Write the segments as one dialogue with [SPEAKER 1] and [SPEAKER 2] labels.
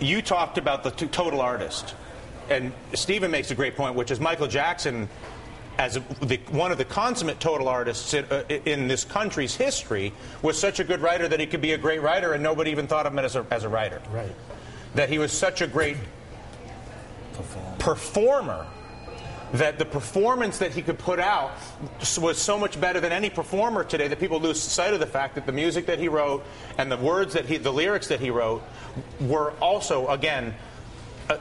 [SPEAKER 1] you talked about the total artist, and Stephen makes a great point, which is Michael Jackson, as one of the consummate total artists in this country's history, was such a good writer that he could be a great writer, and nobody even thought of him as a writer.
[SPEAKER 2] Right.
[SPEAKER 1] That he was such a great performer that the performance that he could put out was so much better than any performer today that people lose sight of the fact that the music that he wrote and the words that the lyrics that he wrote were also, again,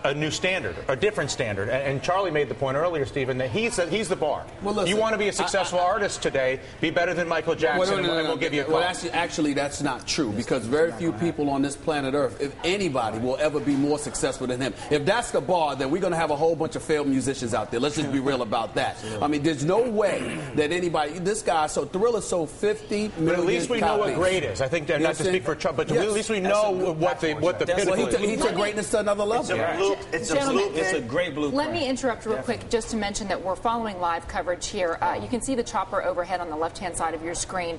[SPEAKER 1] a new standard, a different standard. And Charlie made the point earlier, Stephen, that he's the bar. Well, listen, you want to be a successful artist today, be better than Michael Jackson, and we'll give you a call.
[SPEAKER 3] Well, actually, that's not true, because very few people on this planet Earth, if anybody, will ever be more successful than him. If that's the bar, then we're going to have a whole bunch of failed musicians out there. Let's just be real about that. I mean, there's no way that anybody, this guy, so Thriller sold 50 million
[SPEAKER 1] But at least we know what great is. I think, not to speak for Chuck, but at least we know what the pinnacle is.
[SPEAKER 3] He took greatness to another level.
[SPEAKER 4] It's a great blueprint.
[SPEAKER 5] Let me interrupt real quick just to mention that we're following live coverage here. You can see the chopper overhead on the left-hand side of your screen.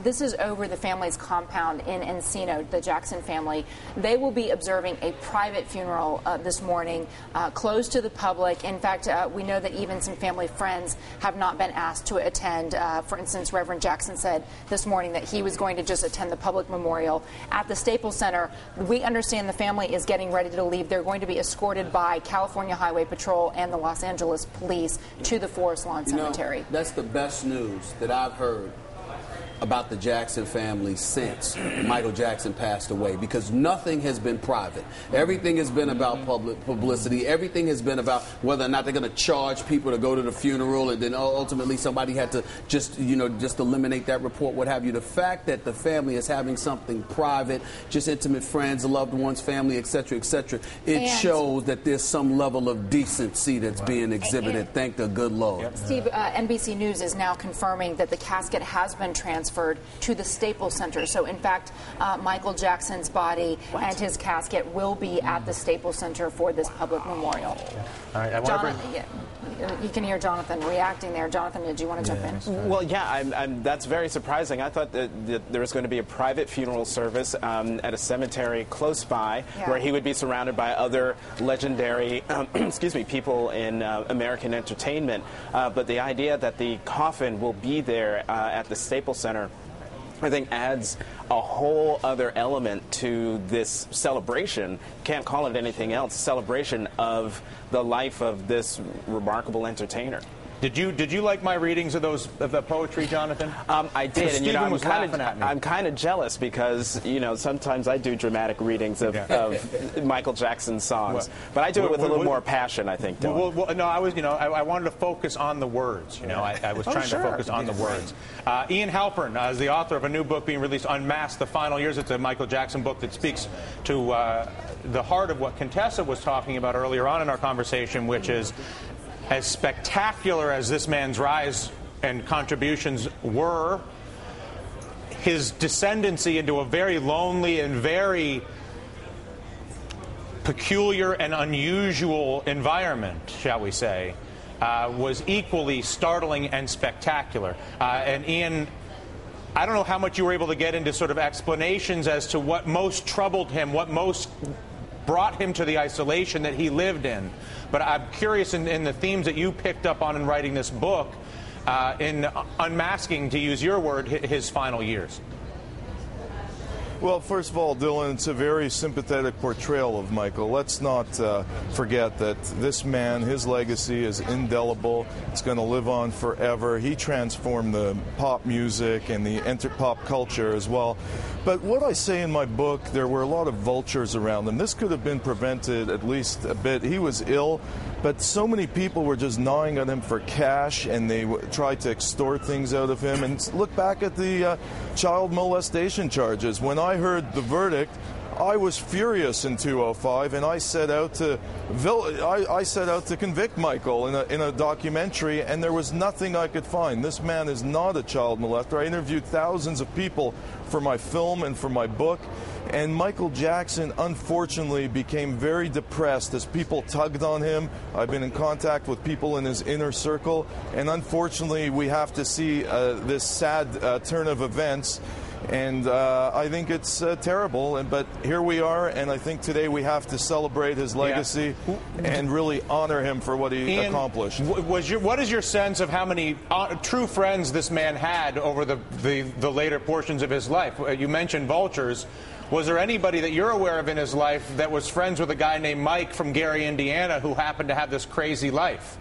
[SPEAKER 5] This is over the family's compound in Encino, the Jackson family. They will be observing a private funeral this morning, closed to the public. In fact, we know that even some family friends have not been asked to attend. For instance, Reverend Jackson said this morning that he was going to just attend the public memorial at the Staples Center. We understand the family is getting ready to leave. They're going to be escorted by California Highway Patrol and the Los Angeles Police to the Forest Lawn Cemetery.
[SPEAKER 3] That's the best news that I've heard about the Jackson family since Michael Jackson passed away, because nothing has been private. Everything has been about public publicity. Everything has been about whether or not they're going to charge people to go to the funeral, and then ultimately somebody had to just eliminate that report, what have you. The fact that the family is having something private, just intimate friends, loved ones, family, etc., it shows that there's some level of decency that's being exhibited. Thank the good Lord.
[SPEAKER 5] Steve, NBC News is now confirming that the casket has been transferred to the Staples Center. So, in fact, Michael Jackson's body and his casket will be at the Staples Center for this public memorial.
[SPEAKER 1] All right,
[SPEAKER 5] You can hear Jonathan reacting there. Jonathan, did you want to jump in?
[SPEAKER 4] Well, yeah, that's very surprising. I thought that there was going to be a private funeral service at a cemetery close by, where he would be surrounded by other legendary people in American entertainment. But the idea that the coffin will be there at the Staples Center, I think, adds a whole other element to this celebration. Can't call it anything else. Celebration of the life of this remarkable entertainer.
[SPEAKER 1] Did you like my readings of the poetry, Jonathan?
[SPEAKER 4] I did, and
[SPEAKER 1] Stephen was laughing at me.
[SPEAKER 4] I'm kind of jealous because sometimes I do dramatic readings of Michael Jackson's songs, but I do it with a little more passion, I think.
[SPEAKER 1] No, I wanted to focus on the words. I was trying to focus on the words. Ian Halpern is the author of a new book being released, Unmasked: The Final Years. It's a Michael Jackson book that speaks to the heart of what Contessa was talking about earlier on in our conversation, which is, as spectacular as this man's rise and contributions were, his descendancy into a very lonely and very peculiar and unusual environment, shall we say, was equally startling and spectacular. And Ian, I don't know how much you were able to get into sort of explanations as to what most troubled him, what most brought him to the isolation that he lived in. But I'm curious in the themes that you picked up on in writing this book, in unmasking, to use your word, his final years.
[SPEAKER 6] Well, first of all, Dylan, it's a very sympathetic portrayal of Michael. Let's not forget that this man, his legacy is indelible. It's going to live on forever. He transformed the pop music and the pop culture as well. But what I say in my book, there were a lot of vultures around him. This could have been prevented at least a bit. He was ill, but so many people were just gnawing at him for cash, and they tried to extort things out of him. And look back at the child molestation charges. When I heard the verdict, I was furious in 2005, and I set out to convict Michael in a documentary, and there was nothing I could find. This man is not a child molester. I interviewed thousands of people for my film and for my book, and Michael Jackson unfortunately became very depressed as people tugged on him. I've been in contact with people in his inner circle, and unfortunately we have to see this sad turn of events. And I think it's terrible, but here we are, and I think today we have to celebrate his legacy and really honor him for what he accomplished.
[SPEAKER 1] What is your sense of how many true friends this man had over the later portions of his life? You mentioned vultures. Was there anybody that you're aware of in his life that was friends with a guy named Mike from Gary, Indiana, who happened to have this crazy life?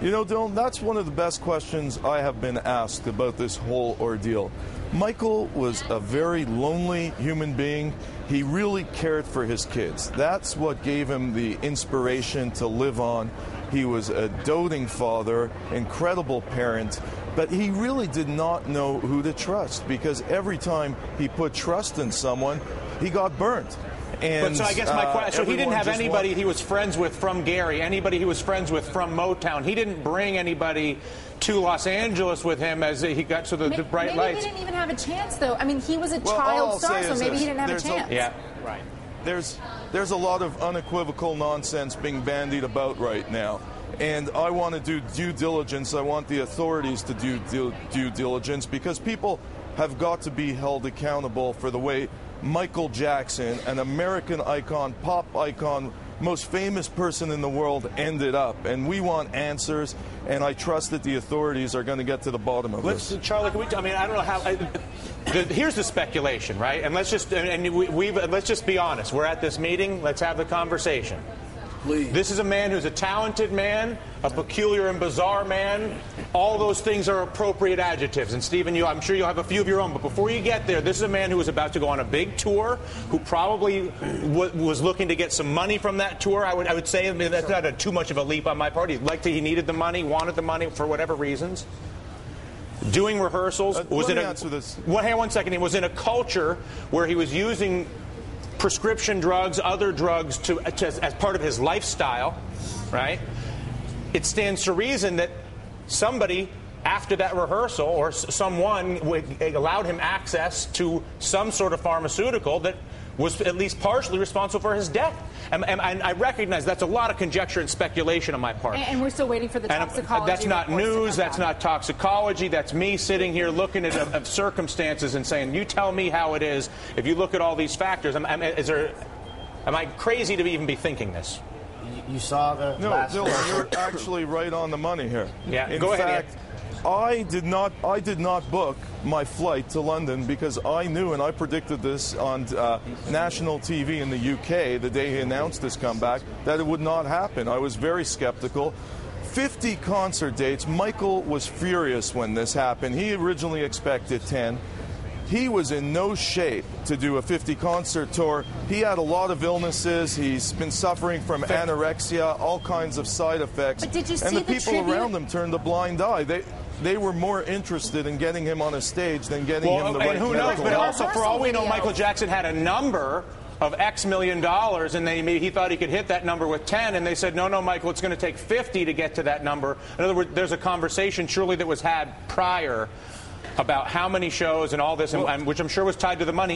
[SPEAKER 6] You know, Dylan, that's one of the best questions I have been asked about this whole ordeal. Michael was a very lonely human being. He really cared for his kids. That's what gave him the inspiration to live on. He was a doting father, incredible parent, but he really did not know who to trust, because every time he put trust in someone, he got burnt.
[SPEAKER 1] But so I guess my question, so he didn't have anybody he was friends with from Gary, anybody he was friends with from Motown. He didn't bring anybody to Los Angeles with him as he got to the bright lights.
[SPEAKER 5] Maybe he didn't even have a chance, though. I mean, he was a child star, so maybe he didn't have a chance.
[SPEAKER 1] Yeah, right.
[SPEAKER 6] There's a lot of unequivocal nonsense being bandied about right now. And I want to do due diligence. I want the authorities to do due diligence, because people have got to be held accountable for the way Michael Jackson, an American icon, pop icon, most famous person in the world, ended up. And we want answers, and I trust that the authorities are going to get to the bottom of this.
[SPEAKER 1] Charlie, I mean, I don't know how. Here's the speculation, right? And let's just let's just be honest. We're at this meeting. Let's have the conversation.
[SPEAKER 3] Please.
[SPEAKER 1] This is a man who's a talented man, a peculiar and bizarre man. All those things are appropriate adjectives. And Stephen, I'm sure you'll have a few of your own. But before you get there, this is a man who was about to go on a big tour, who probably was looking to get some money from that tour. I would say, I mean, that's not too much of a leap on my part. He needed the money, wanted the money for whatever reasons. Doing rehearsals.
[SPEAKER 6] Let me answer this.
[SPEAKER 1] Hang on one second. He was in a culture where he was using prescription drugs, other drugs as part of his lifestyle, right? It stands to reason that somebody after that rehearsal or someone allowed him access to some sort of pharmaceutical that was at least partially responsible for his death. And I recognize that's a lot of conjecture and speculation on my part.
[SPEAKER 5] And we're still waiting for the toxicology.
[SPEAKER 1] That's not news. That's not toxicology. That's me sitting here looking at circumstances and saying, you tell me how it is. If you look at all these factors, am I crazy to even be thinking this?
[SPEAKER 2] You saw the last...
[SPEAKER 6] No, Dylan, you're actually right on the money here.
[SPEAKER 1] Yeah,
[SPEAKER 6] in
[SPEAKER 1] go
[SPEAKER 6] fact,
[SPEAKER 1] ahead.
[SPEAKER 6] I did not book my flight to London because I knew, and I predicted this on national TV in the UK the day he announced his comeback, that it would not happen. I was very skeptical. 50 concert dates. Michael was furious when this happened. He originally expected 10. He was in no shape to do a 50 concert tour. He had a lot of illnesses. He's been suffering from anorexia, all kinds of side effects.
[SPEAKER 5] But did you see
[SPEAKER 6] and the
[SPEAKER 5] the
[SPEAKER 6] people around him turned a blind eye. They were more interested in getting him on a stage than getting him the right
[SPEAKER 1] and who knows? But
[SPEAKER 6] help.
[SPEAKER 1] also, for all we know, Michael Jackson had a number of X million dollars, and he thought he could hit that number with 10, and they said, no, Michael, it's going to take 50 to get to that number. In other words, there's a conversation surely that was had prior about how many shows and all this, which I'm sure was tied to the money.